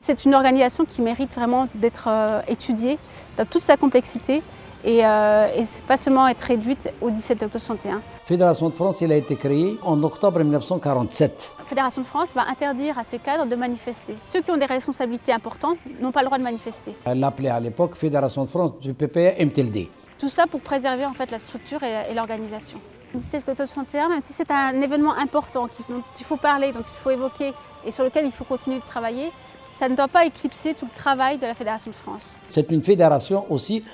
C'est une organisation qui mérite vraiment d'être étudiée dans toute sa complexité et pas seulement être réduite au 17 octobre 61. La Fédération de France, elle a été créée en octobre 1947. La Fédération de France va interdire à ses cadres de manifester. Ceux qui ont des responsabilités importantes n'ont pas le droit de manifester. Elle l'appelait à l'époque Fédération de France du PPA-MTLD. Tout ça pour préserver en fait la structure et l'organisation. Le 17 octobre 61, même si c'est un événement important dont il faut parler, dont il faut évoquer et sur lequel il faut continuer de travailler, ça ne doit pas éclipser tout le travail de la Fédération de France. C'est une fédération aussi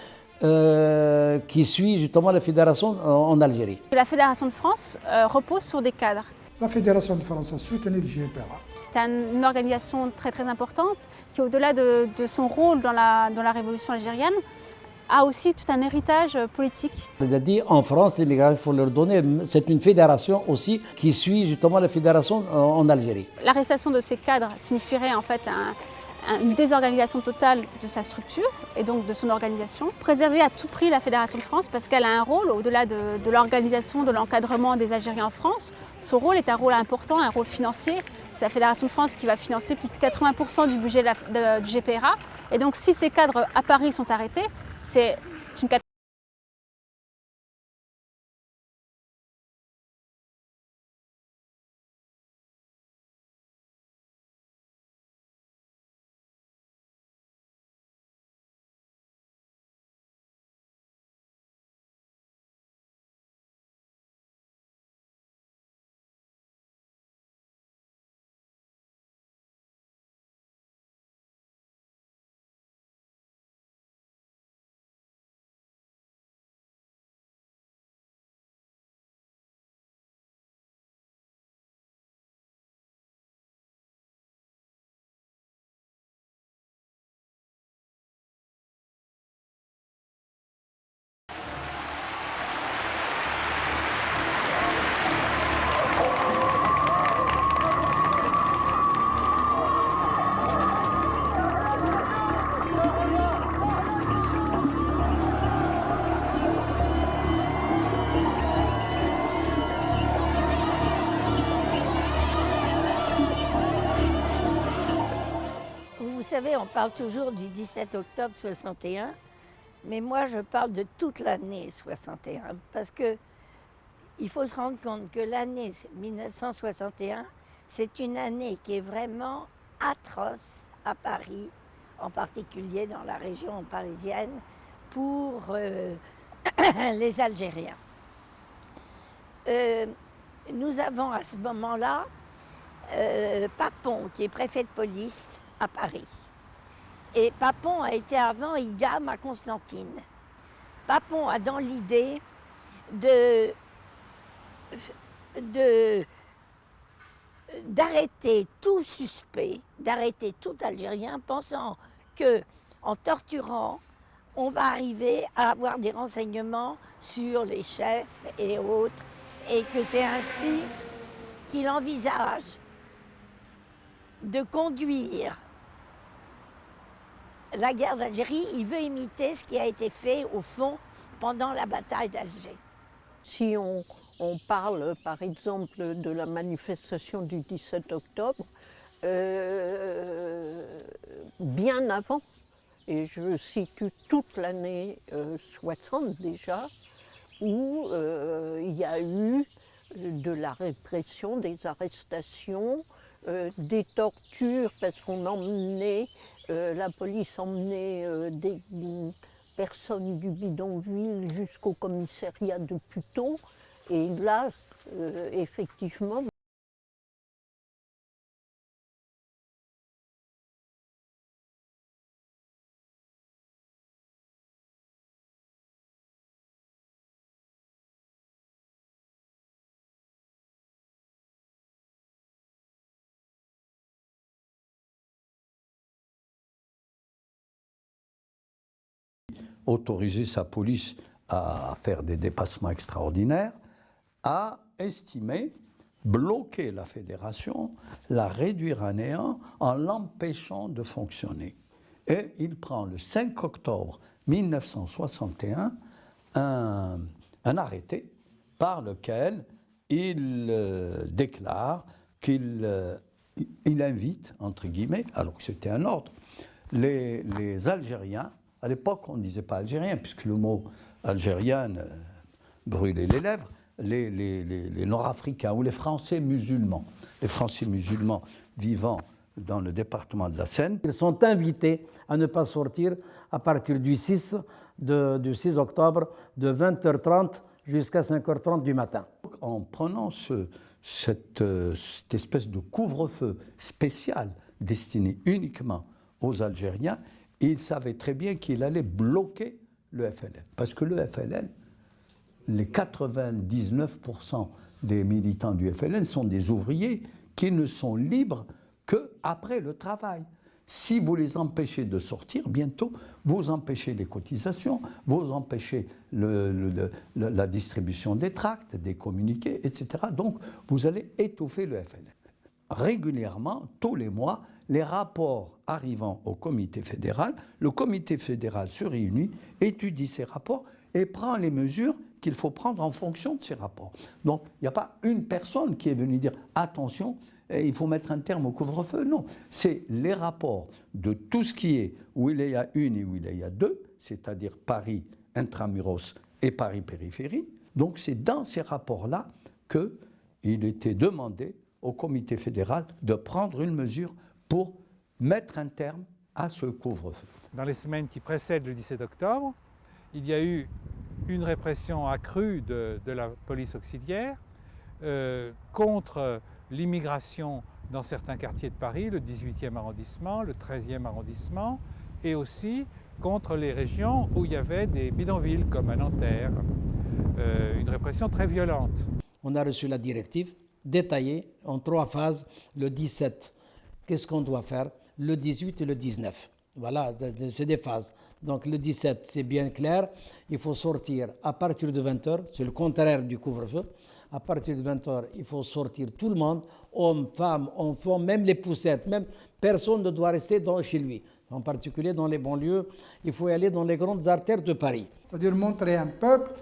qui suit justement la fédération en Algérie. La Fédération de France repose sur des cadres. La Fédération de France a soutenu le GPRA. C'est une organisation très importante qui, au-delà de son rôle dans la révolution algérienne, a aussi tout un héritage politique. On a dit en France, les migrants, il faut leur donner. C'est une fédération aussi qui suit justement la fédération en Algérie. L'arrestation de ces cadres signifierait en fait une désorganisation totale de sa structure et donc de son organisation. Préserver à tout prix la Fédération de France parce qu'elle a un rôle, au-delà de l'organisation, de l'encadrement des Algériens en France, son rôle est un rôle important, un rôle financier. C'est la Fédération de France qui va financer plus de 80% du budget du GPRA. Et donc si ces cadres à Paris sont arrêtés, c'est une catastrophe. Vous savez, on parle toujours du 17 octobre 61, mais moi je parle de toute l'année 61, parce que il faut se rendre compte que l'année 1961, c'est une année qui est vraiment atroce à Paris, en particulier dans la région parisienne, pour les Algériens. Nous avons à ce moment-là Papon, qui est préfet de police à Paris. Et Papon a été avant IGAM à Constantine. Papon a dans l'idée d'arrêter tout suspect, d'arrêter tout Algérien, pensant qu'en torturant, on va arriver à avoir des renseignements sur les chefs et autres, et que c'est ainsi qu'il envisage de conduire la guerre d'Algérie. Il veut imiter ce qui a été fait, au fond, pendant la bataille d'Alger. Si on parle, par exemple, de la manifestation du 17 octobre, bien avant, et je situe toute l'année 60 déjà, où il y a eu de la répression, des arrestations, des tortures, parce qu'on emmenait, la police emmenait des personnes du bidonville jusqu'au commissariat de Puteaux, et là, effectivement, autoriser sa police à faire des dépassements extraordinaires, a estimé bloquer la fédération, la réduire à néant en l'empêchant de fonctionner. Et il prend le 5 octobre 1961 un arrêté par lequel il déclare qu'il il invite, entre guillemets, alors que c'était un ordre, les Algériens, à l'époque on ne disait pas algérien, puisque le mot algérien brûlait les lèvres, les Nord-Africains ou les Français musulmans vivant dans le département de la Seine. Ils sont invités à ne pas sortir à partir du 6 octobre de 20h30 jusqu'à 5h30 du matin. En prenant cette espèce de couvre-feu spécial destiné uniquement aux Algériens, il savait très bien qu'il allait bloquer le FLN. Parce que le FLN, les 99% des militants du FLN sont des ouvriers qui ne sont libres qu'après le travail. Si vous les empêchez de sortir, bientôt, vous empêchez les cotisations, vous empêchez la distribution des tracts, des communiqués, etc. Donc, vous allez étouffer le FLN. Régulièrement, tous les mois, les rapports arrivant au comité fédéral, le comité fédéral se réunit, étudie ces rapports et prend les mesures qu'il faut prendre en fonction de ces rapports. Donc, il n'y a pas une personne qui est venue dire « attention, il faut mettre un terme au couvre-feu ». Non, c'est les rapports de tout ce qui est où il y a une et où il y a deux, c'est-à-dire Paris intramuros et Paris périphérie. Donc, c'est dans ces rapports-là qu'il était demandé au comité fédéral de prendre une mesure pour mettre un terme à ce couvre-feu. Dans les semaines qui précèdent le 17 octobre, il y a eu une répression accrue de la police auxiliaire contre l'immigration dans certains quartiers de Paris, le 18e arrondissement, le 13e arrondissement, et aussi contre les régions où il y avait des bidonvilles comme à Nanterre, une répression très violente. On a reçu la directive détaillée en 3 phases. Le 17, qu'est-ce qu'on doit faire? Le 18 et le 19. Voilà, c'est des phases. Donc le 17, c'est bien clair, il faut sortir à partir de 20h, c'est le contraire du couvre-feu. À partir de 20h, il faut sortir tout le monde, hommes, femmes, enfants, même les poussettes, même personne ne doit rester chez lui. En particulier dans les banlieues, il faut aller dans les grandes artères de Paris. C'est-à-dire montrer un peuple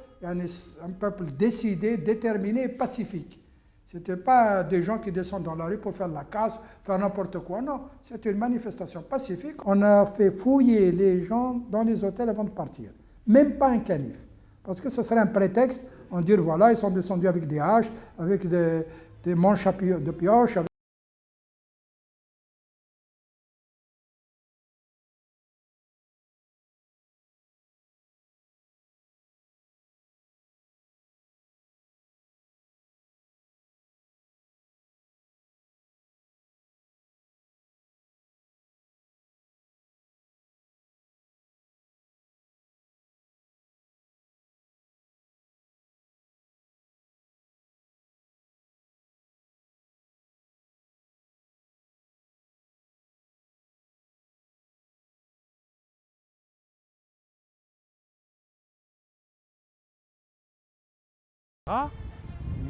décidé, déterminé et pacifique. Ce n'était pas des gens qui descendent dans la rue pour faire la casse, faire n'importe quoi. Non, c'était une manifestation pacifique. On a fait fouiller les gens dans les hôtels avant de partir. Même pas un canif. Parce que ce serait un prétexte, on dit voilà, ils sont descendus avec des haches, avec des manches de pioche.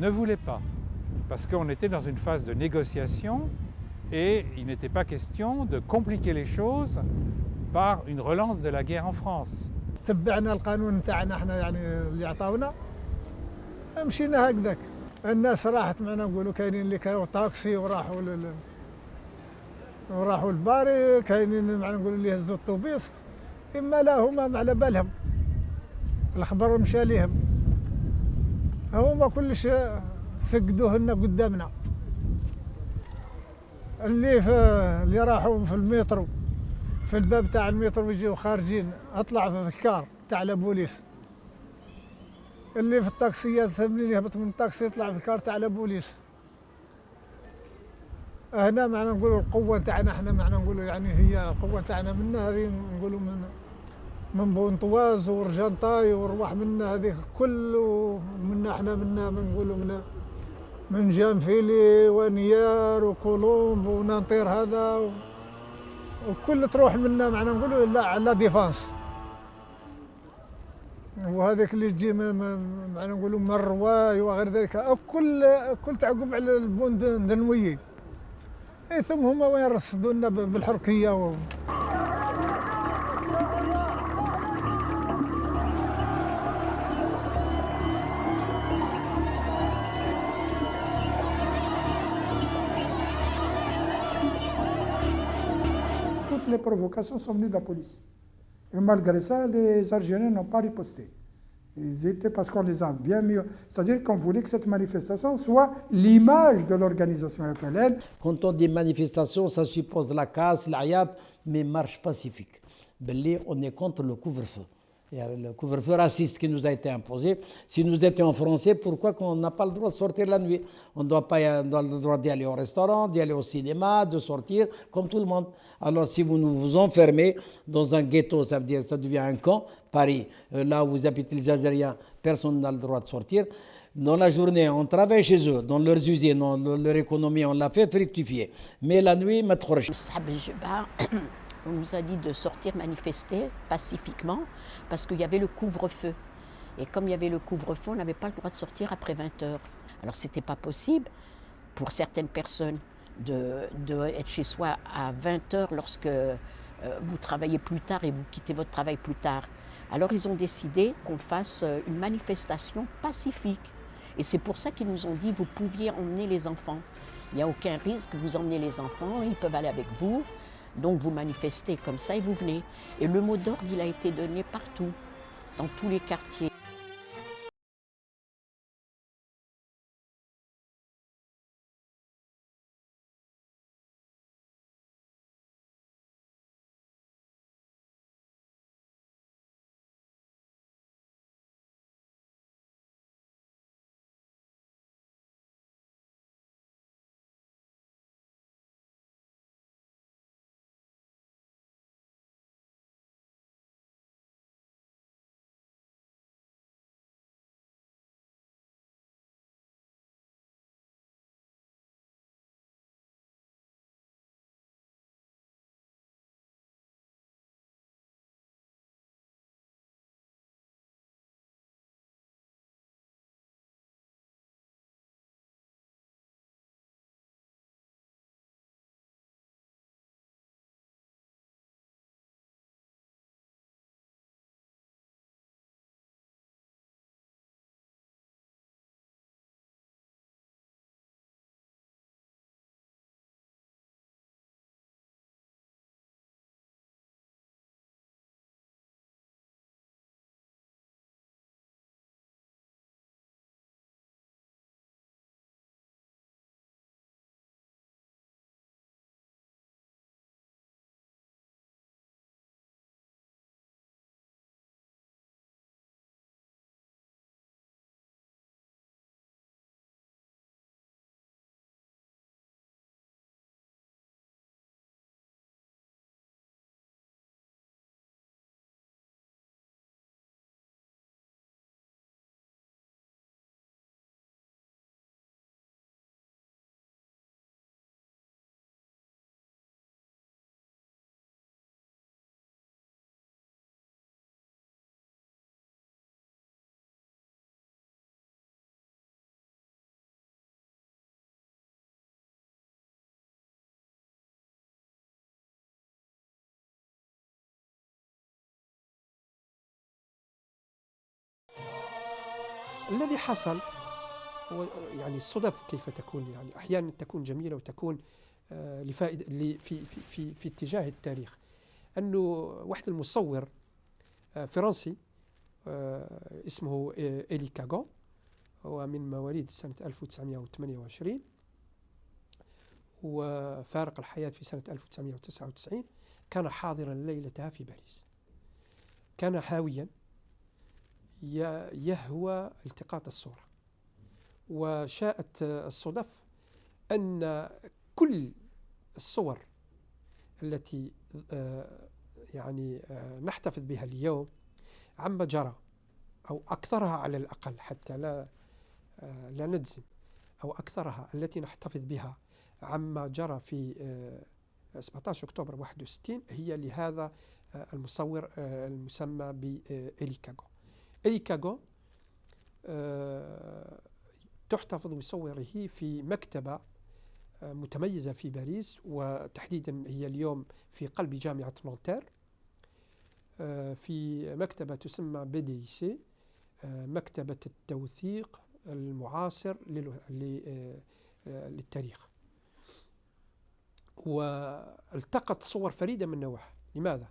Ne voulait pas, parce qu'on était dans une phase de négociation et il n'était pas question de compliquer les choses par une relance de la guerre en France. تبعنا القانون تاعنا احنا يعني اللي عطاونا مشينا هكذاك الناس راحت معنا نقولوا كاينين اللي كانوا طاكسي وراحوا الباري كاينين معنا نقولوا اللي هزوا الطوبيس اما لا هما ما على بالهم الخبر مشى ليهم هما كلش سقدوه لنا قدامنا اللي راحوا في المترو في الباب تاع المترو يجيو خارجين اطلع في الكار تاع البوليس اللي في الطاكسيات ثمنين يهبط من الطاكسي يطلع في الكار تاع البوليس هنا معنا نقولوا القوه تاعنا احنا معنا نقولوا يعني هي القوه تاعنا منا هذه نقولوا من بونطواز ورجانطاي ورواح منا هذيك كله منا احنا منا نقولوا من جانفيلي ونيار وكولومب ونانطير هذا وكل تروح منا معنا نقولوا لا على ديفانس وهذاك اللي تجي معنا نقولوا من الرواي وغير ذلك كل تعقب على البون دنويي ثم هما وين رصدوا لنا بالحركيه toutes les provocations sont venues de la police. Et malgré ça, les Algériens n'ont pas riposté. Ils étaient parce qu'on les a bien mis. C'est-à-dire qu'on voulait que cette manifestation soit l'image de l'organisation FLN. Quand on dit manifestation, ça suppose la casse, l'ayat, mais marche pacifique. On est contre le couvre-feu. Il y a le couvre-feu raciste qui nous a été imposé. Si nous étions français, pourquoi on n'a pas le droit de sortir la nuit? On ne doit pas avoir le droit d'y aller au restaurant, d'y aller au cinéma, de sortir comme tout le monde. Alors si vous nous enfermez dans un ghetto, ça veut dire ça devient un camp, Paris, là où vous habitez les Algériens, personne n'a le droit de sortir. Dans la journée, on travaille chez eux, dans leurs usines, dans leur économie, on l'a fait fructifier. Mais la nuit, on nous a dit de sortir manifester pacifiquement parce qu'il y avait le couvre-feu. Et comme il y avait le couvre-feu, on n'avait pas le droit de sortir après 20 heures. Alors ce n'était pas possible pour certaines personnes de être chez soi à 20 heures lorsque vous travaillez plus tard et vous quittez votre travail plus tard. Alors ils ont décidé qu'on fasse une manifestation pacifique. Et c'est pour ça qu'ils nous ont dit, vous pouviez emmener les enfants. Il n'y a aucun risque, vous emmenez les enfants, ils peuvent aller avec vous. Donc vous manifestez comme ça et vous venez. Et le mot d'ordre, il a été donné partout, dans tous les quartiers. الذي حصل يعني الصدف كيف تكون، يعني أحيانا تكون جميلة وتكون لفائدة في اتجاه التاريخ. أنه واحد المصور فرنسي اسمه إلي كاغو، هو من مواليد سنة 1928 وفارق الحياة في سنة 1999، كان حاضرا ليلتها في باريس. كان هاويا يهوى التقاط الصورة، وشاءت الصدف أن كل الصور التي يعني نحتفظ بها اليوم عما جرى أو أكثرها على الأقل، حتى لا نجزم، أو أكثرها التي نحتفظ بها عما جرى في 17 أكتوبر 61 هي لهذا المصور المسمى بإلي كاغو. إلي كاغو تحتفظ بصوره في مكتبة متميزة في باريس، وتحديدا هي اليوم في قلب جامعة نانتير، في مكتبة تسمى BDIC، مكتبة التوثيق المعاصر للتاريخ. والتقط صور فريدة من نوعها. لماذا؟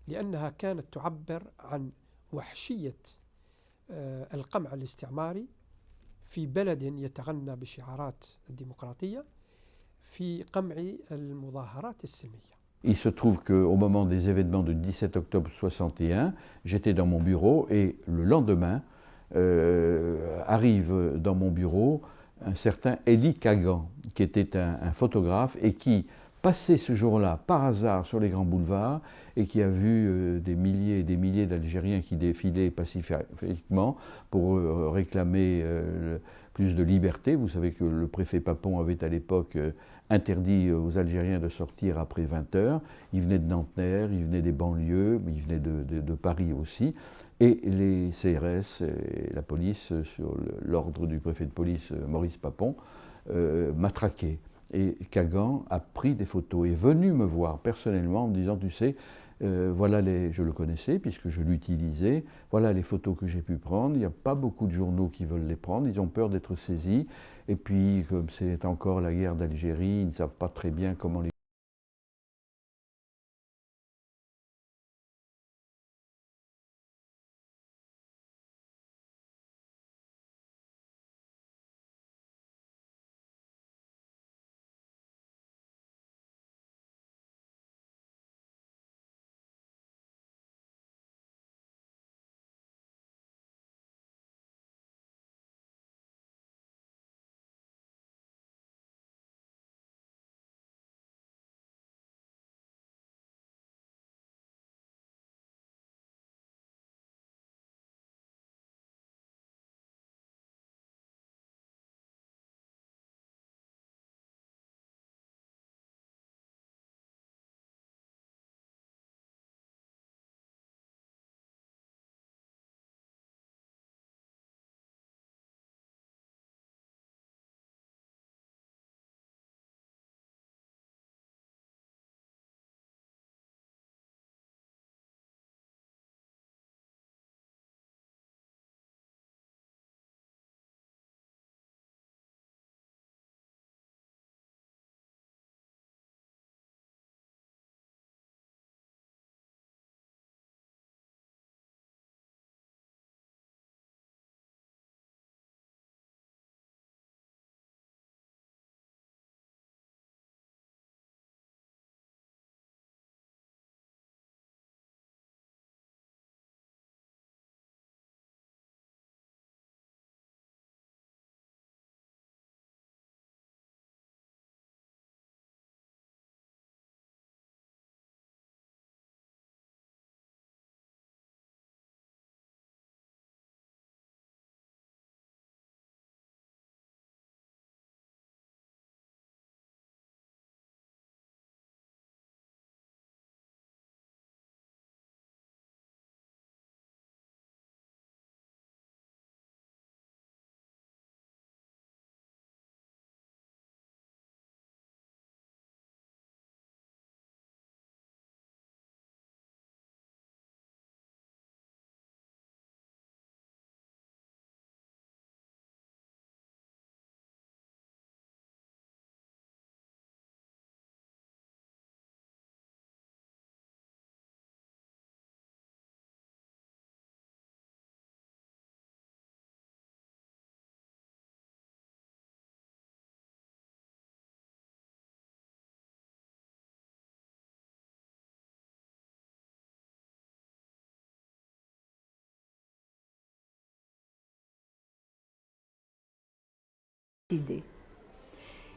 لأنها كانت تعبر عن وحشية القمع الاستعماري في بلد يتغنى بشعارات الديمقراطية في قمع المظاهرات السلمية. Il se trouve qu'au moment des événements du 17 octobre 61, j'étais dans mon bureau et le lendemain arrive dans mon bureau un certain Elie Kagan, qui était un photographe et qui passait ce jour-là par hasard sur les grands boulevards et qui a vu des milliers et des milliers d'Algériens qui défilaient pacifiquement pour réclamer plus de liberté. Vous savez que le préfet Papon avait à l'époque interdit aux Algériens de sortir après 20 heures. Ils venaient de Nanterre, ils venaient des banlieues, mais ils venaient de Paris aussi. Et les CRS et la police, sur l'ordre du préfet de police Maurice Papon, matraquaient. Et Kagan a pris des photos et est venu me voir personnellement en me disant, tu sais, voilà je le connaissais puisque je l'utilisais, voilà les photos que j'ai pu prendre, il n'y a pas beaucoup de journaux qui veulent les prendre, ils ont peur d'être saisis, et puis comme c'est encore la guerre d'Algérie, ils ne savent pas très bien comment les...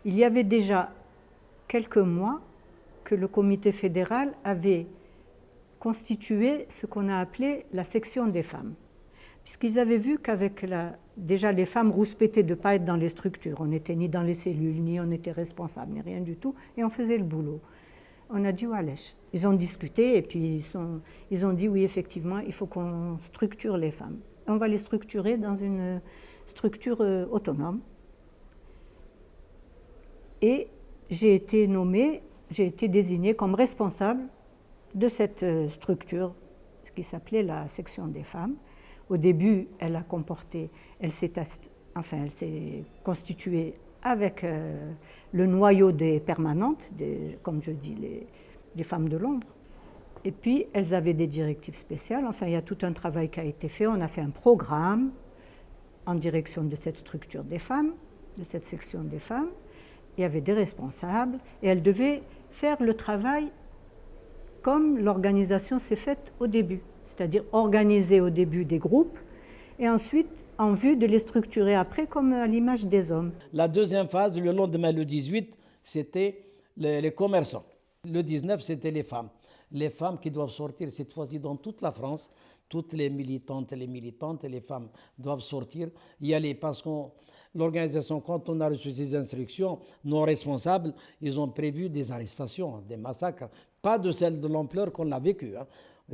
Il y avait déjà quelques mois que le comité fédéral avait constitué ce qu'on a appelé la section des femmes, puisqu'ils avaient vu qu'avec déjà les femmes rouspétaient de ne pas être dans les structures, on n'était ni dans les cellules, ni on était responsable, ni rien du tout, et on faisait le boulot. On a dit Walech. Ils ont discuté et puis ils ont dit oui, effectivement, il faut qu'on structure les femmes. On va les structurer dans une structure autonome. Et j'ai été désignée comme responsable de cette structure, ce qui s'appelait la section des femmes. Au début, elle s'est constituée avec le noyau des permanentes, comme je dis, les femmes de l'ombre. Et puis, elles avaient des directives spéciales. Enfin, il y a tout un travail qui a été fait. On a fait un programme en direction de cette structure des femmes, de cette section des femmes. Il y avait des responsables et elles devaient faire le travail comme l'organisation s'est faite au début, c'est-à-dire organiser au début des groupes et ensuite en vue de les structurer après comme à l'image des hommes. La deuxième phase, le lendemain, le 18, c'était les commerçants. Le 19, c'était les femmes. Les femmes qui doivent sortir cette fois-ci dans toute la France, toutes les militantes et les femmes doivent sortir, y aller parce que l'organisation, quand on a reçu ces instructions, nos responsables, ils ont prévu des arrestations, des massacres, pas de celle de l'ampleur qu'on a vécue. Hein.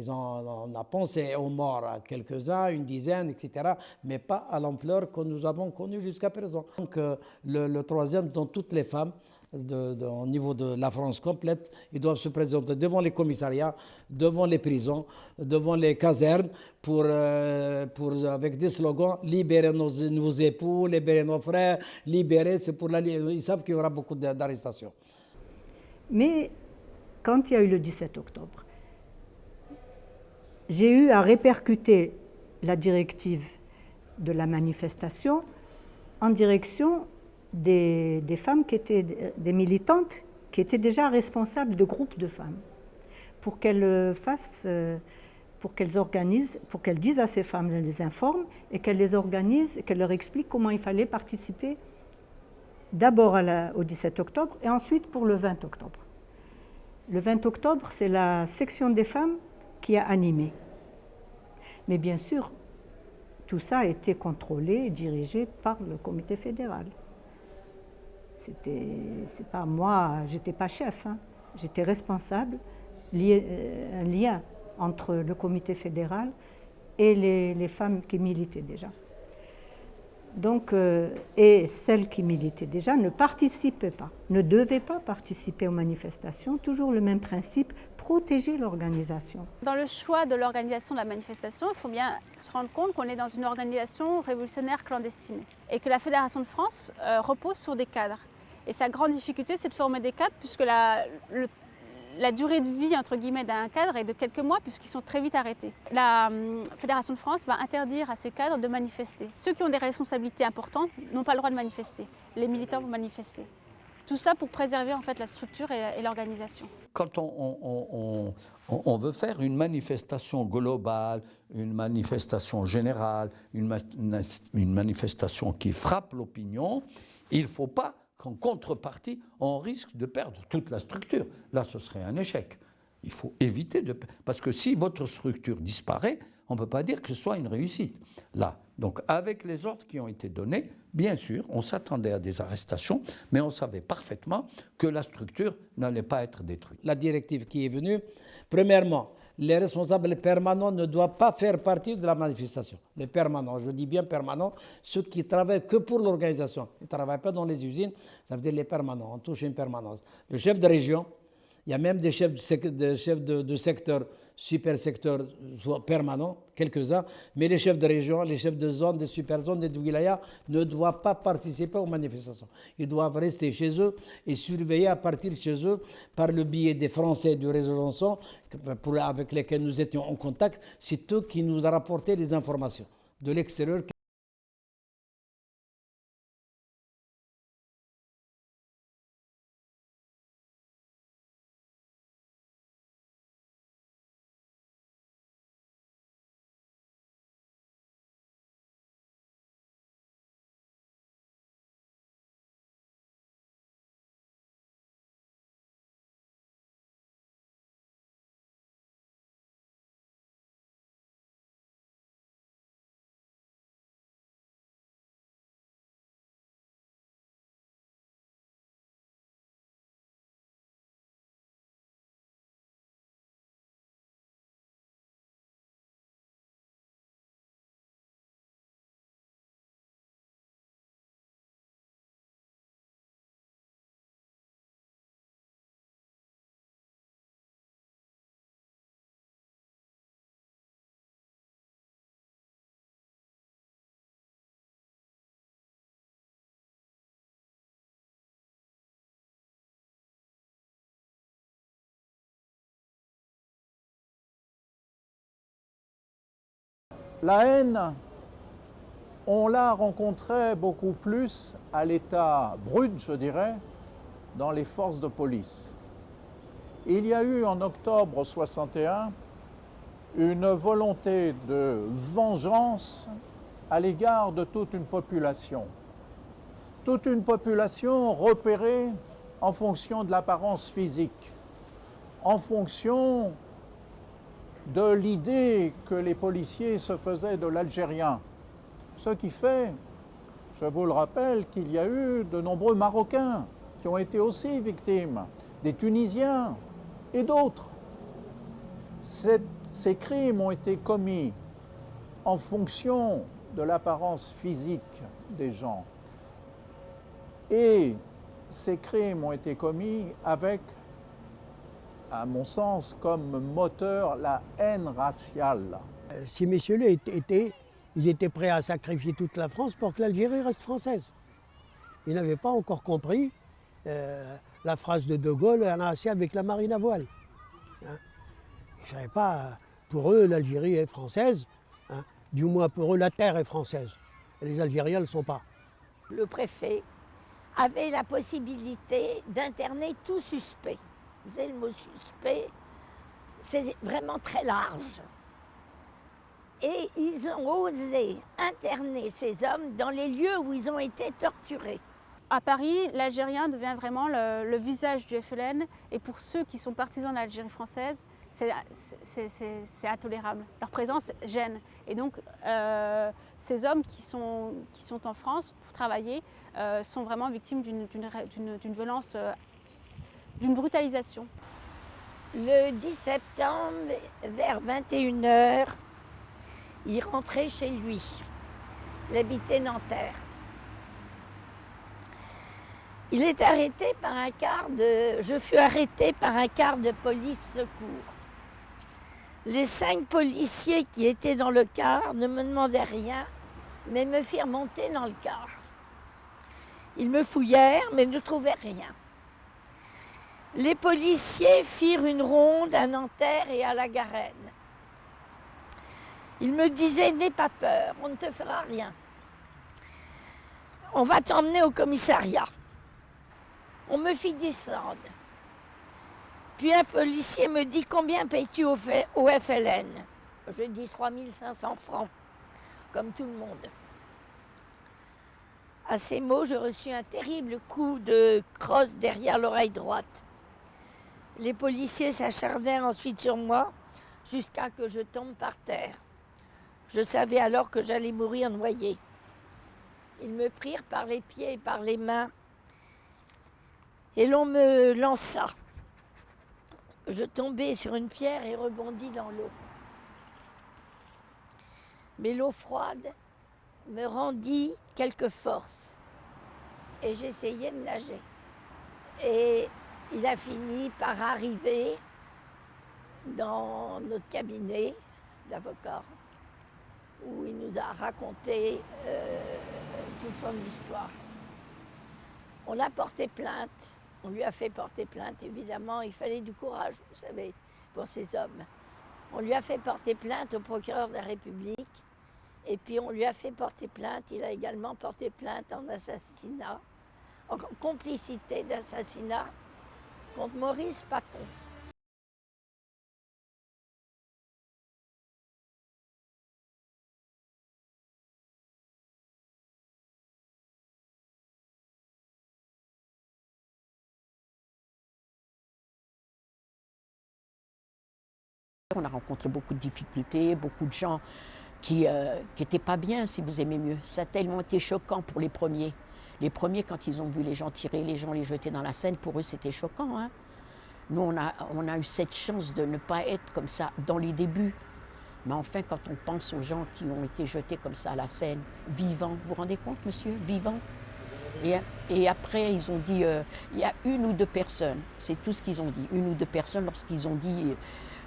On a pensé aux morts, à quelques-uns, une dizaine, etc., mais pas à l'ampleur que nous avons connue jusqu'à présent. Donc le troisième, dans toutes les femmes, au niveau de la France complète, ils doivent se présenter devant les commissariats, devant les prisons, devant les casernes, avec des slogans « Libérez nos époux, libérez nos frères, libérez », c'est pour ils savent qu'il y aura beaucoup d'arrestations. Mais quand il y a eu le 17 octobre, j'ai eu à répercuter la directive de la manifestation en direction des femmes qui étaient des militantes qui étaient déjà responsables de groupes de femmes pour qu'elles fassent, pour qu'elles organisent, pour qu'elles disent à ces femmes, elles les informent et qu'elles les organisent et qu'elles leur expliquent comment il fallait participer d'abord au 17 octobre et ensuite pour le 20 octobre. Le 20 octobre, c'est la section des femmes qui a animé. Mais bien sûr, tout ça a été contrôlé et dirigé par le comité fédéral. C'est pas moi, j'étais pas chef, hein. J'étais responsable, un lien entre le comité fédéral et les femmes qui militaient déjà. Donc, et celles qui militaient déjà ne participaient pas, ne devaient pas participer aux manifestations, toujours le même principe, protéger l'organisation. Dans le choix de l'organisation de la manifestation, il faut bien se rendre compte qu'on est dans une organisation révolutionnaire clandestine et que la Fédération de France repose sur des cadres. Et sa grande difficulté, c'est de former des cadres puisque la durée de vie entre guillemets d'un cadre est de quelques mois puisqu'ils sont très vite arrêtés. La Fédération de France va interdire à ces cadres de manifester. Ceux qui ont des responsabilités importantes n'ont pas le droit de manifester. Les militants vont manifester. Tout ça pour préserver en fait la structure et l'organisation. Quand on veut faire une manifestation globale, une manifestation générale, une manifestation qui frappe l'opinion, il ne faut pas qu'en contrepartie, on risque de perdre toute la structure. Là, ce serait un échec. Il faut éviter de... Parce que si votre structure disparaît, on ne peut pas dire que ce soit une réussite. Là, donc avec les ordres qui ont été donnés, bien sûr, on s'attendait à des arrestations, mais on savait parfaitement que la structure n'allait pas être détruite. La directive qui est venue, premièrement, les responsables permanents ne doivent pas faire partie de la manifestation. Les permanents, je dis bien permanents, ceux qui travaillent que pour l'organisation. Ils ne travaillent pas dans les usines, ça veut dire les permanents, on touche une permanence. Le chef de région, il y a même des chefs de secteur, super secteur permanents, quelques-uns, mais les chefs de région, les chefs de zone, des super zones, des wilayas ne doivent pas participer aux manifestations. Ils doivent rester chez eux et surveiller à partir de chez eux par le biais des Français du réseau Janson, avec lesquels nous étions en contact. C'est eux qui nous ont rapporté les informations de l'extérieur. La haine, on la rencontrait beaucoup plus à l'état brut, je dirais, dans les forces de police. Il y a eu en octobre 61 une volonté de vengeance à l'égard de toute une population. Toute une population repérée en fonction de l'apparence physique, en fonction de l'idée que les policiers se faisaient de l'Algérien. Ce qui fait, je vous le rappelle, qu'il y a eu de nombreux Marocains qui ont été aussi victimes, des Tunisiens et d'autres. Ces crimes ont été commis en fonction de l'apparence physique des gens. Et ces crimes ont été commis avec, à mon sens, comme moteur la haine raciale. Ces messieurs-là ils étaient prêts à sacrifier toute la France pour que l'Algérie reste française. Ils n'avaient pas encore compris la phrase de Gaulle, on a assez avec la marine à voile. Hein. Je ne savais pas, pour eux, l'Algérie est française, hein. Du moins pour eux, la terre est française. Et les Algériens ne le sont pas. Le préfet avait la possibilité d'interner tout suspect. Vous savez, le mot suspect, c'est vraiment très large. Et ils ont osé interner ces hommes dans les lieux où ils ont été torturés. À Paris, l'Algérien devient vraiment le visage du FLN. Et pour ceux qui sont partisans de l'Algérie française, c'est intolérable. Leur présence gêne. Et donc, ces hommes qui sont en France pour travailler sont vraiment victimes d'une violence, d'une brutalisation. Le 10 septembre, vers 21h, il rentrait chez lui. Il habitait Nanterre. Il est arrêté par je fus arrêté par un quart de police secours. Les 5 policiers qui étaient dans le car ne me demandaient rien, mais me firent monter dans le car. Ils me fouillèrent, mais ne trouvaient rien. Les policiers firent une ronde à Nanterre et à la Garenne. Ils me disaient « N'aie pas peur, on ne te fera rien. On va t'emmener au commissariat. » On me fit descendre. Puis un policier me dit « Combien payes-tu au FLN ?» Je dis « 3500 francs, comme tout le monde. » À ces mots, je reçus un terrible coup de crosse derrière l'oreille droite. Les policiers s'acharnèrent ensuite sur moi jusqu'à que je tombe par terre. Je savais alors que j'allais mourir noyé. Ils me prirent par les pieds et par les mains et l'on me lança. Je tombai sur une pierre et rebondis dans l'eau. Mais l'eau froide me rendit quelques forces et j'essayais de nager. Et il a fini par arriver dans notre cabinet d'avocat où il nous a raconté toute son histoire. On l'a porté plainte, on lui a fait porter plainte, évidemment, il fallait du courage, vous savez, pour ces hommes. On lui a fait porter plainte au procureur de la République, et puis on lui a fait porter plainte, il a également porté plainte en assassinat, en complicité d'assassinat contre Maurice Papon. On a rencontré beaucoup de difficultés, beaucoup de gens qui n'étaient pas bien, si vous aimez mieux. Ça a tellement été choquant pour les premiers. Les premiers, quand ils ont vu les gens tirer, les gens les jeter dans la Seine, pour eux, c'était choquant. Hein. Nous, on a eu cette chance de ne pas être comme ça dans les débuts. Mais enfin, quand on pense aux gens qui ont été jetés comme ça à la Seine, vivants, vous vous rendez compte, monsieur, vivants. Et après, ils ont dit, il y a 1 ou 2 personnes, c'est tout ce qu'ils ont dit, 1 ou 2 personnes lorsqu'ils ont dit...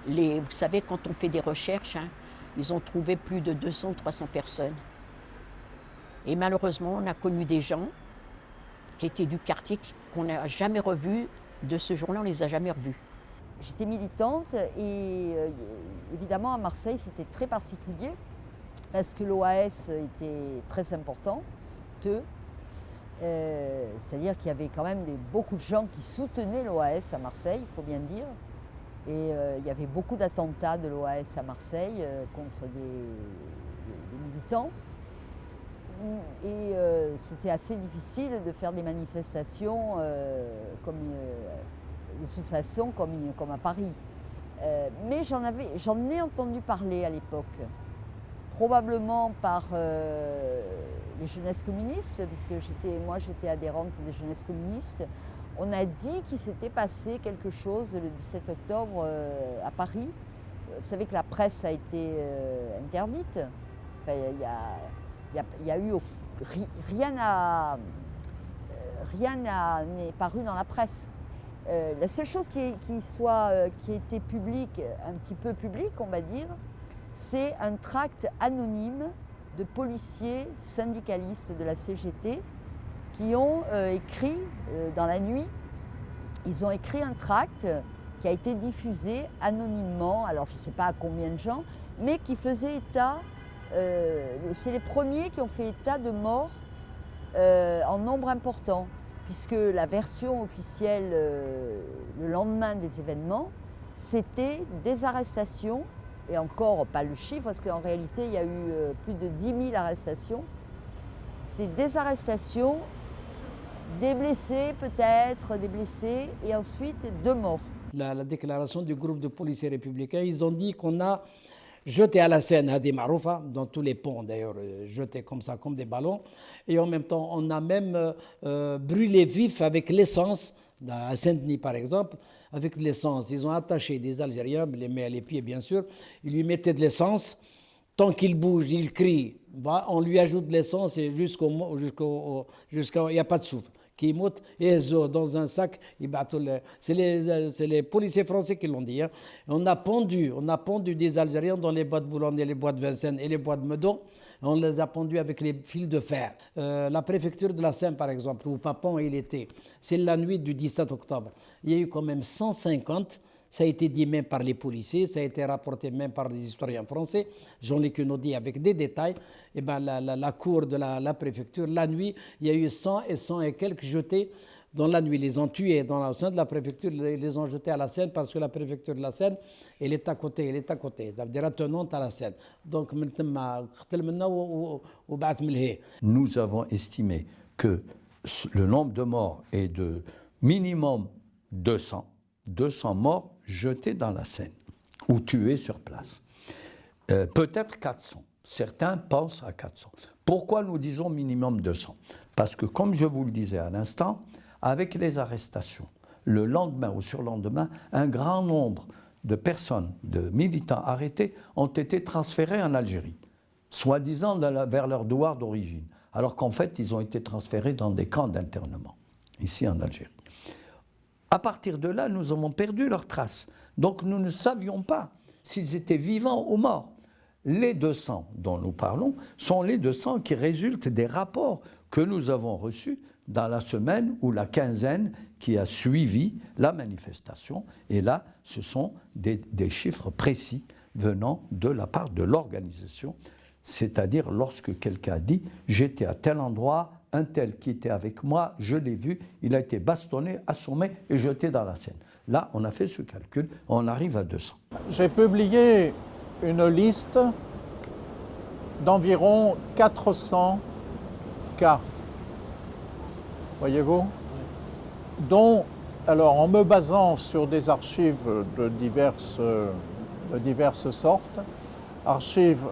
vous savez, quand on fait des recherches, hein, ils ont trouvé plus de 200 ou 300 personnes. Et malheureusement, on a connu des gens qui étaient du quartier qu'on n'a jamais revus. De ce jour-là, on ne les a jamais revus. J'étais militante et évidemment à Marseille, c'était très particulier parce que l'OAS était très important, c'est-à-dire qu'il y avait quand même beaucoup de gens qui soutenaient l'OAS à Marseille, il faut bien le dire. Et il y avait beaucoup d'attentats de l'OAS à Marseille contre des militants. Et c'était assez difficile de faire des manifestations de toute façon comme à Paris. Mais j'en ai entendu parler à l'époque, probablement par les jeunesses communistes, puisque moi j'étais adhérente des jeunesses communistes. On a dit qu'il s'était passé quelque chose le 17 octobre à Paris. Vous savez que la presse a été interdite. Enfin, il y a eu rien n'est paru dans la presse. La seule chose qui était publique, un petit peu publique, on va dire, c'est un tract anonyme de policiers syndicalistes de la CGT qui ont écrit dans la nuit, ils ont écrit un tract qui a été diffusé anonymement, alors je ne sais pas à combien de gens, mais qui faisait état, c'est les premiers qui ont fait état de morts en nombre important, puisque la version officielle le lendemain des événements, c'était des arrestations, et encore pas le chiffre, parce qu'en réalité il y a eu plus de 10 000 arrestations, c'est des arrestations, des blessés peut-être, et ensuite 2 morts. La déclaration du groupe de policiers républicains, ils ont dit qu'on a jeté à la Seine Hadi Maroufa, dans tous les ponts d'ailleurs, jeté comme ça, comme des ballons, et en même temps on a même brûlé vif avec l'essence, à Saint-Denis par exemple, avec de l'essence. Ils ont attaché des Algériens, les mains et les pieds bien sûr, ils lui mettaient de l'essence, tant qu'il bouge, il crie, on lui ajoute de l'essence et jusqu'au il n'y a pas de souffle. Qui monte et dans un sac, c'est les policiers français qui l'ont dit. Hein. On a pendu des Algériens dans les bois de Boulogne et les bois de Vincennes et les bois de Meudon. On les a pendus avec les fils de fer. La préfecture de la Seine, par exemple, où Papon il était, c'est la nuit du 17 octobre. Il y a eu quand même 150. Ça a été dit même par les policiers, ça a été rapporté même par les historiens français. Jean-Luc Hinaudi avec des détails. Et ben la cour de la préfecture, la nuit, il y a eu 100 et quelques jetés dans la nuit. Ils les ont tués au sein de la préfecture, ils les ont jetés à la Seine parce que la préfecture de la Seine, elle est à côté. Ça veut dire attenante à la Seine. Donc, nous avons estimé que le nombre de morts est de minimum 200 morts jetés dans la Seine ou tués sur place. Peut-être 400. Certains pensent à 400. Pourquoi nous disons minimum 200 ? Parce que, comme je vous le disais à l'instant, avec les arrestations, le lendemain ou surlendemain, un grand nombre de personnes, de militants arrêtés, ont été transférés en Algérie, soi-disant vers leur douar d'origine, alors qu'en fait, ils ont été transférés dans des camps d'internement, ici en Algérie. À partir de là, nous avons perdu leurs traces. Donc nous ne savions pas s'ils étaient vivants ou morts. Les 200 dont nous parlons sont les 200 qui résultent des rapports que nous avons reçus dans la semaine ou la quinzaine qui a suivi la manifestation. Et là, ce sont des chiffres précis venant de la part de l'organisation, c'est-à-dire lorsque quelqu'un dit « j'étais à tel endroit », un tel qui était avec moi, je l'ai vu, il a été bastonné, assommé et jeté dans la Seine. Là, on a fait ce calcul, on arrive à 200. J'ai publié une liste d'environ 400 cas, voyez-vous, dont, alors en me basant sur des archives de diverses sortes, archives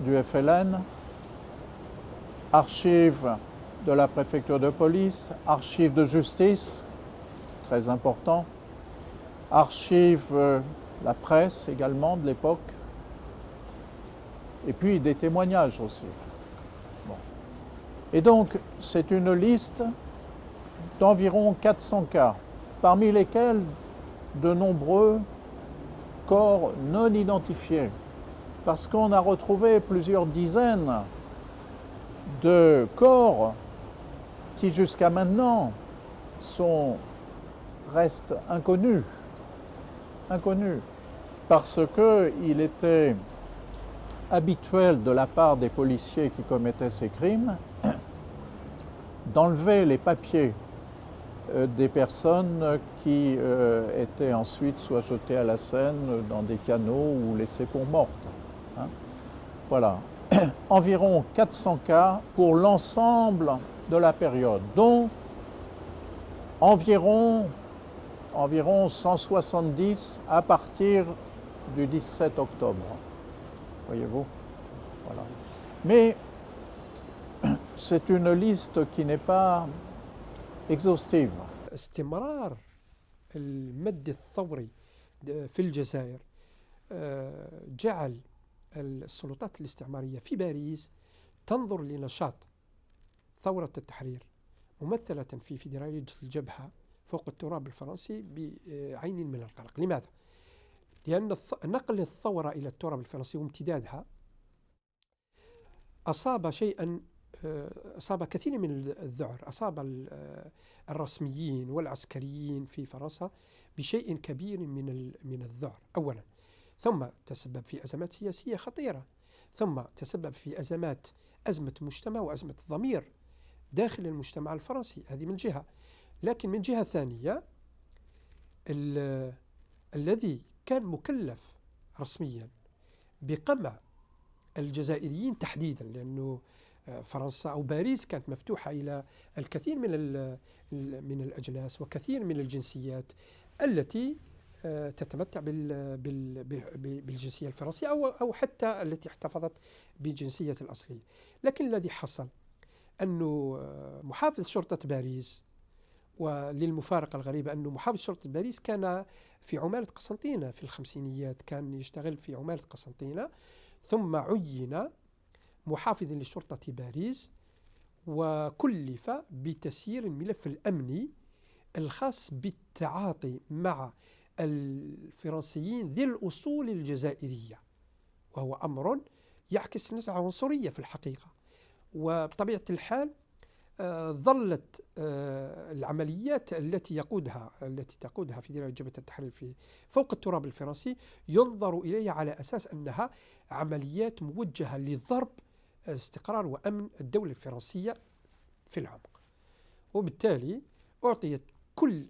du FLN, archives de la préfecture de police, archives de justice, très important, archives la presse également de l'époque, et puis des témoignages aussi. Bon. Et donc, c'est une liste d'environ 400 cas, parmi lesquels de nombreux corps non identifiés, parce qu'on a retrouvé plusieurs dizaines de corps qui jusqu'à maintenant restent inconnus, parce qu'il était habituel de la part des policiers qui commettaient ces crimes d'enlever les papiers des personnes qui étaient ensuite soit jetées à la Seine dans des canaux ou laissées pour mortes. Hein. Voilà. Environ 400 cas pour l'ensemble de la période, dont environ 170 à partir du 17 octobre. Voyez-vous? Voilà. Mais c'est une liste qui n'est pas exhaustive. استمرار المد الثوري في الجزائر جعل السلطات الاستعمارية في باريس تنظر لنشاط ثورة التحرير ممثلة في فيدرالية الجبهة فوق التراب الفرنسي بعين من القلق. لماذا؟ لأن نقل الثورة إلى التراب الفرنسي وامتدادها أصاب كثير من الذعر، أصاب الرسميين والعسكريين في فرنسا بشيء كبير من الذعر أولا، ثم تسبب في أزمات سياسية خطيرة، ثم تسبب في أزمة مجتمع وأزمة ضمير داخل المجتمع الفرنسي، هذه من جهة. لكن من جهة ثانية الذي كان مكلف رسميا بقمع الجزائريين تحديدا، لأنه فرنسا أو باريس كانت مفتوحة إلى الكثير من الأجناس وكثير من الجنسيات التي تتمتع بالجنسية الفرنسية أو حتى التي احتفظت بجنسية الأصلية. لكن الذي حصل أنه محافظ شرطة باريس، وللمفارقة الغريبة أنه محافظ شرطة باريس كان في عمالة قسنطينة في الخمسينيات، كان يشتغل في عمالة قسنطينة، ثم عين محافظا لشرطة باريس وكلف بتسيير الملف الأمني الخاص بالتعاطي مع الفرنسيين ذي الأصول الجزائرية، وهو أمر يعكس نزعة عنصرية في الحقيقة. وبطبيعة الحال ظلت العمليات التي تقودها فيدرالية جبهة التحرير في فوق التراب الفرنسي ينظر إليها على أساس أنها عمليات موجهة لضرب استقرار وأمن الدولة الفرنسية في العمق، وبالتالي أعطيت كل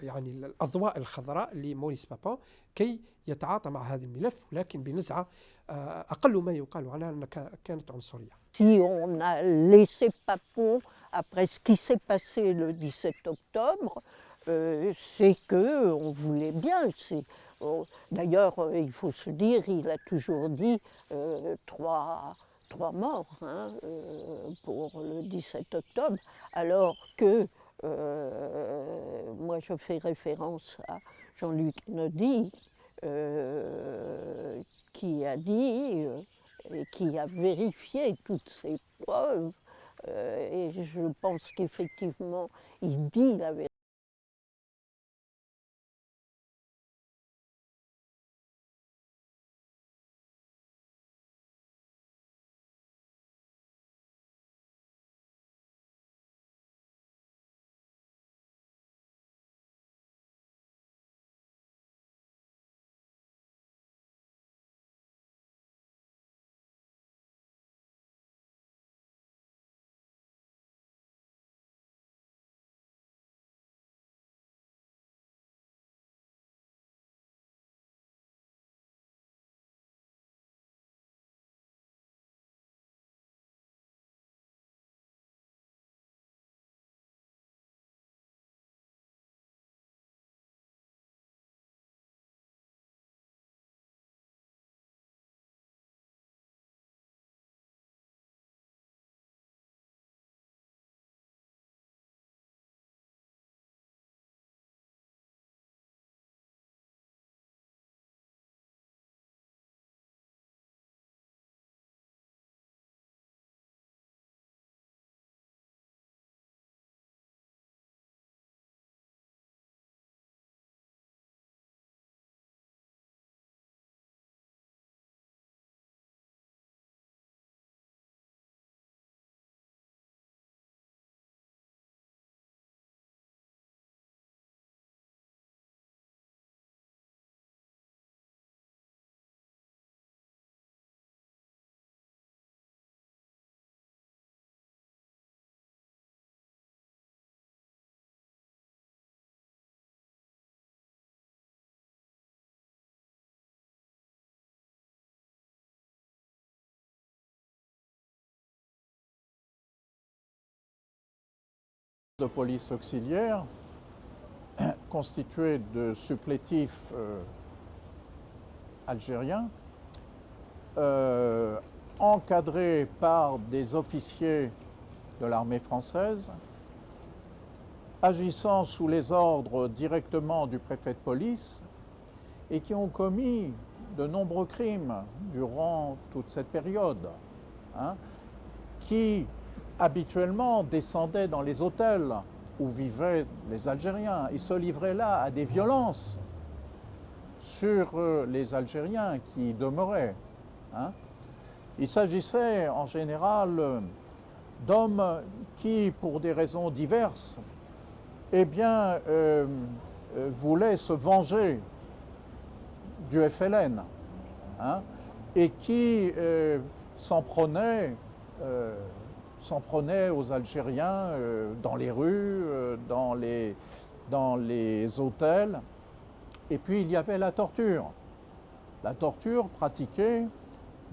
يعني الأضواء الخضراء لموريس بابون كي يتعاطى مع هذا الملف، ولكن بنزعة أقل ما يقال عنها أنها كانت عنصرية. Si on a laissé Papon après ce qui s'est passé le 17 octobre, c'est qu'on voulait bien. D'ailleurs, il faut se dire, il a toujours dit trois morts pour le 17 octobre, alors que moi je fais référence à Jean-Luc Naudy qui a dit et qui a vérifié toutes ces preuves, et je pense qu'effectivement il dit la vérité. De police auxiliaire constituée de supplétifs algériens, encadrés par des officiers de l'armée française, agissant sous les ordres directement du préfet de police et qui ont commis de nombreux crimes durant toute cette période, qui habituellement descendaient dans les hôtels où vivaient les Algériens et se livraient là à des violences sur les Algériens qui y demeuraient. Il s'agissait en général d'hommes qui, pour des raisons diverses, voulaient se venger du FLN et qui s'en prenaient aux Algériens dans les rues, dans les hôtels. Et puis il y avait la torture pratiquée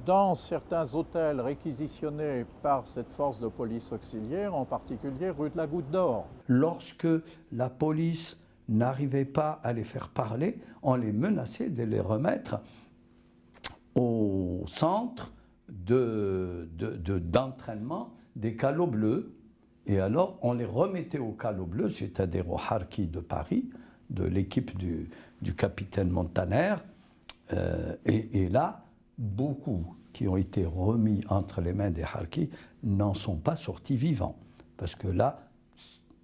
dans certains hôtels réquisitionnés par cette force de police auxiliaire, en particulier rue de la Goutte d'Or. Lorsque la police n'arrivait pas à les faire parler, on les menaçait de les remettre au centre d'entraînement des calots bleus. Et alors, on les remettait aux calots bleus, c'est-à-dire au Harki de Paris, de l'équipe du capitaine Montaner. Et là, beaucoup qui ont été remis entre les mains des Harkis n'en sont pas sortis vivants. Parce que là,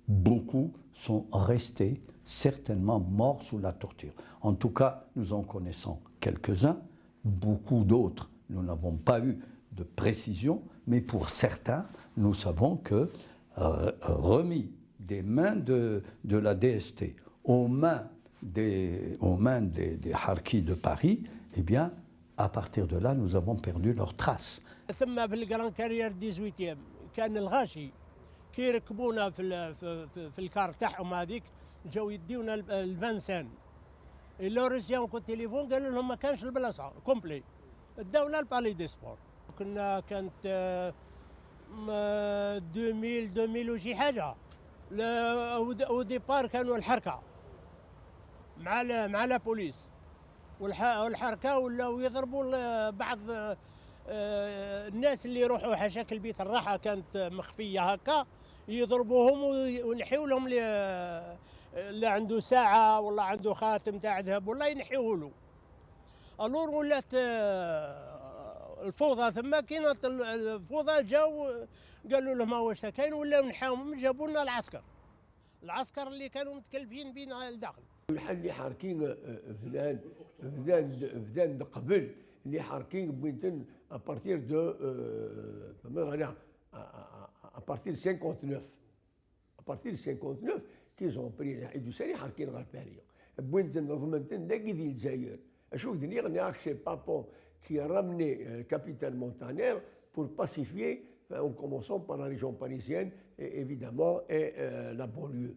beaucoup sont restés certainement morts sous la torture. En tout cas, nous en connaissons quelques-uns, beaucoup d'autres, nous n'avons pas eu de précision, mais pour certains, nous savons que remis des mains de la DST aux mains des Harkis de Paris, eh bien, à partir de là, nous avons perdu leurs traces. ثم في الجراند كارير 18 كان الغاشي كي يركبونا في الكار تاعهم هذيك جاو يديونا الفانسان اللوريسيان كو التليفون قالوا لهم ما كانش البلاصه كومبلي داونا البالي دي سبور كانت 2000 وشي حاجه او ديبار كانوا الحركه مع لا بوليس والحركه ولاو يضربوا بعض الناس اللي يروحوا حاشاك البيت الراحه كانت مخفيه هكا يضربوهم وينحيوا لهم اللي عنده ساعه ولا عنده خاتم تاع ذهب ولا ينحيوه له. الور ولات الفوضى ثم كاينه الفوضى جاو قالوا لهم واش كاين ولا نحاهم جابوا لنا العسكر اللي كانوا متكلفين بينا الداخل. الحل اللي حاركين فدان قبل اللي حاركين بوينتن ابارتير دو ابارتير 59 ابارتير 59 كيز اون بري العيد ساري حاركين غير باريو بوينتن ضمنتن داكي ديال الجزائر اشوف دنيا ناكسي بابون qui a ramené le capitaine Montaner pour pacifier, en commençant par la région parisienne et évidemment la banlieue.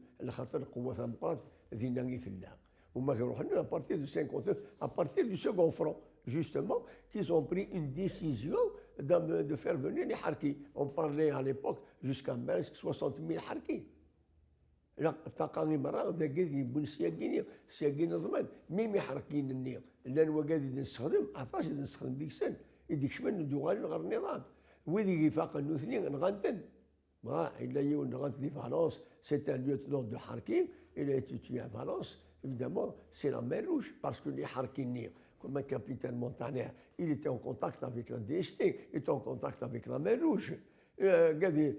À partir du 59, à partir du second front, justement, qu'ils ont pris une décision de faire venir les Harkis. On parlait à l'époque jusqu'à 60 000 Harkis. تلقاني مرة داكي يبون سياقين ضمان ميمي حركين النير لان هو قاعد نستخدم عطاش نستخدم ديك السن يديك شمن ندوغالي غير النظام ويدي يفاق النوثنين نغنتن ما إلا يو نغنت دي فالونس سيت ان ليوتنون دو حركين il a été tué à Valence évidemment c'est la mer rouge parce que les Harkiniens comme un capitaine Montaner il était en contact avec la DST il était en contact avec la mer rouge قاعد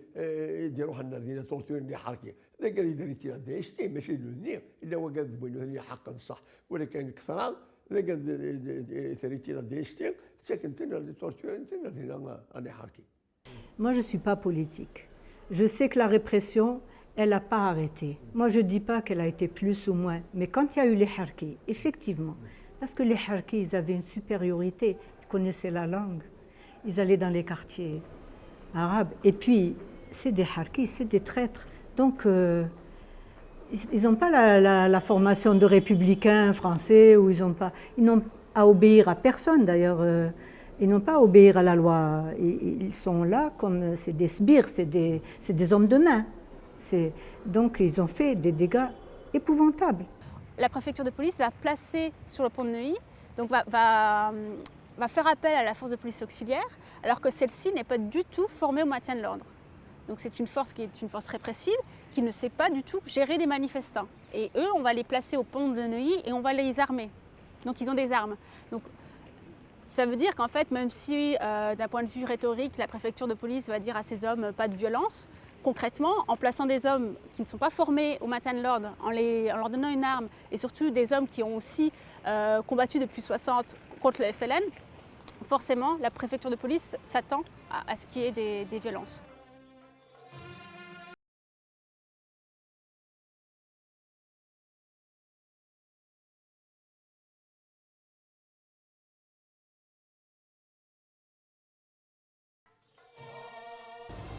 يديروها لنا دينا تورتور اللي حركي هذا قاعد يدير تيرا دي اس تي ماشي لونير الا هو قاعد يبين له حقا صح ولا كان كثران هذا قاعد يدير تيرا دي اس تي ساكن تنا اللي تورتور تنا دينا انا حركي. Moi je suis pas politique. Je sais que la répression elle n'a pas arrêté. Moi je dis pas qu'elle a été plus ou moins, mais quand il y a eu les Harkis, effectivement, parce que les Harkis ils avaient une supériorité, ils connaissaient la langue, ils allaient dans les quartiers arabes. Et puis, c'est des Harkis, c'est des traîtres. Donc, ils n'ont pas la formation de républicains français, ou ils n'ont à obéir à personne d'ailleurs. Ils n'ont pas à obéir à la loi. Ils sont là comme c'est des sbires, c'est des hommes de main. Donc ils ont fait des dégâts épouvantables. La préfecture de police va placer sur le pont de Neuilly, donc va faire appel à la force de police auxiliaire, alors que celle-ci n'est pas du tout formée au maintien de l'ordre. Donc c'est une force qui est une force répressive, qui ne sait pas du tout gérer des manifestants. Et eux, on va les placer au pont de Neuilly et on va les armer. Donc ils ont des armes. Donc, ça veut dire qu'en fait, même si d'un point de vue rhétorique, la préfecture de police va dire à ces hommes pas de violence, concrètement, en plaçant des hommes qui ne sont pas formés au maintien de l'ordre, en leur donnant une arme, et surtout des hommes qui ont aussi combattu depuis 60 contre le FLN, forcément, la préfecture de police s'attend à ce qu'il y ait des violences.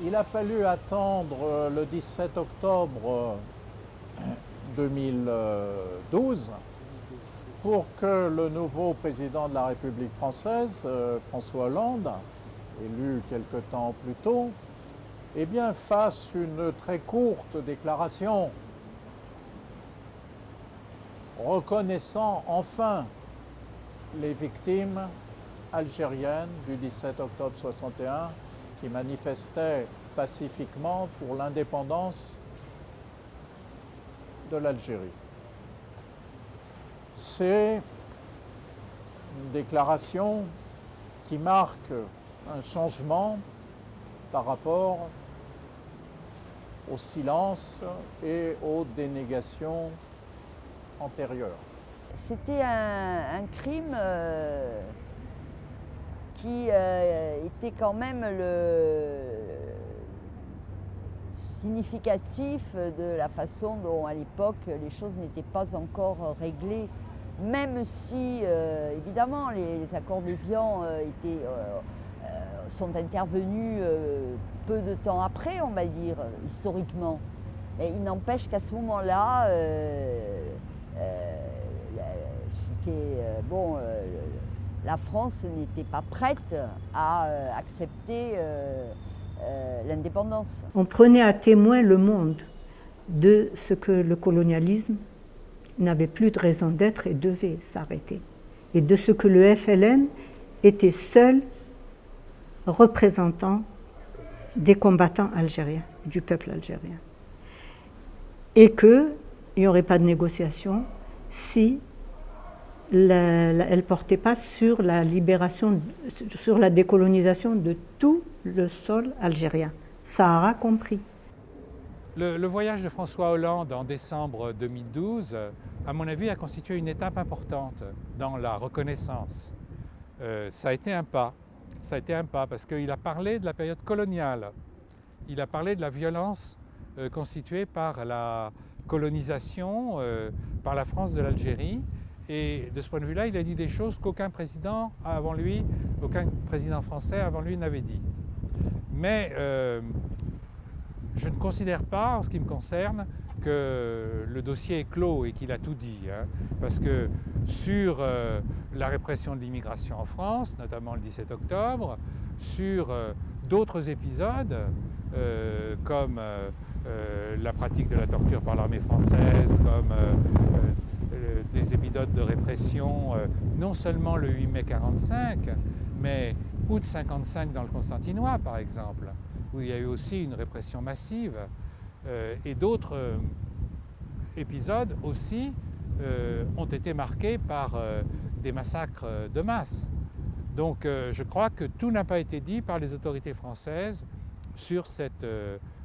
Il a fallu attendre le 17 octobre 2012 pour que le nouveau président de la République française, François Hollande, élu quelque temps plus tôt, eh bien, fasse une très courte déclaration reconnaissant enfin les victimes algériennes du 17 octobre 61 qui manifestaient pacifiquement pour l'indépendance de l'Algérie. C'est une déclaration qui marque un changement par rapport au silence et aux dénégations antérieures. C'était un crime qui était quand même significatif de la façon dont, à l'époque, les choses n'étaient pas encore réglées. Même si, évidemment, les accords d'Évian sont intervenus peu de temps après, on va dire, historiquement. Mais il n'empêche qu'à ce moment-là, la France n'était pas prête à accepter l'indépendance. On prenait à témoin le monde de ce que le colonialisme n'avait plus de raison d'être et devait s'arrêter. Et de ce que le FLN était seul représentant des combattants algériens, du peuple algérien. Et qu'il n'y aurait pas de négociation si elle ne portait pas sur la libération, sur la décolonisation de tout le sol algérien. Sahara compris. Le voyage de François Hollande en décembre 2012, à mon avis, a constitué une étape importante dans la reconnaissance. Ça a été un pas. Ça a été un pas parce qu'il a parlé de la période coloniale. Il a parlé de la violence constituée par la colonisation par la France de l'Algérie. Et de ce point de vue-là, il a dit des choses qu'aucun président avant lui, aucun président français avant lui n'avait dit. Mais je ne considère pas, en ce qui me concerne, que le dossier est clos et qu'il a tout dit. Parce que sur la répression de l'immigration en France, notamment le 17 octobre, sur d'autres épisodes, comme la pratique de la torture par l'armée française, comme des épisodes de répression, non seulement le 8 mai 1945, mais août 1955 dans le Constantinois, par exemple, où il y a eu aussi une répression massive, et d'autres épisodes aussi ont été marqués par des massacres de masse. Donc je crois que tout n'a pas été dit par les autorités françaises sur cette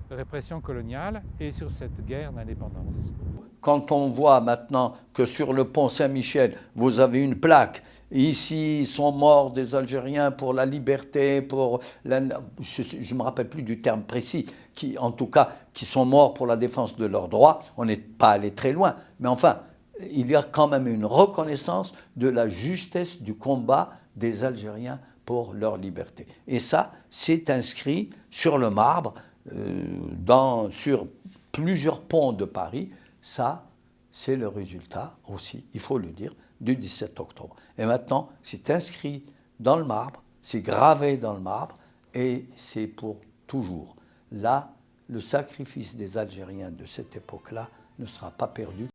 répression coloniale et sur cette guerre d'indépendance. Quand on voit maintenant que sur le pont Saint-Michel, vous avez une plaque, ici sont morts des Algériens pour la liberté, pour je ne me rappelle plus du terme précis, en tout cas, qui sont morts pour la défense de leurs droits, on n'est pas allé très loin, mais enfin, il y a quand même une reconnaissance de la justesse du combat des Algériens pour leur liberté. Et ça, c'est inscrit sur le marbre, sur plusieurs ponts de Paris. Ça, c'est le résultat aussi, il faut le dire, du 17 octobre. Et maintenant, c'est inscrit dans le marbre, c'est gravé dans le marbre, et c'est pour toujours. Là, le sacrifice des Algériens de cette époque-là ne sera pas perdu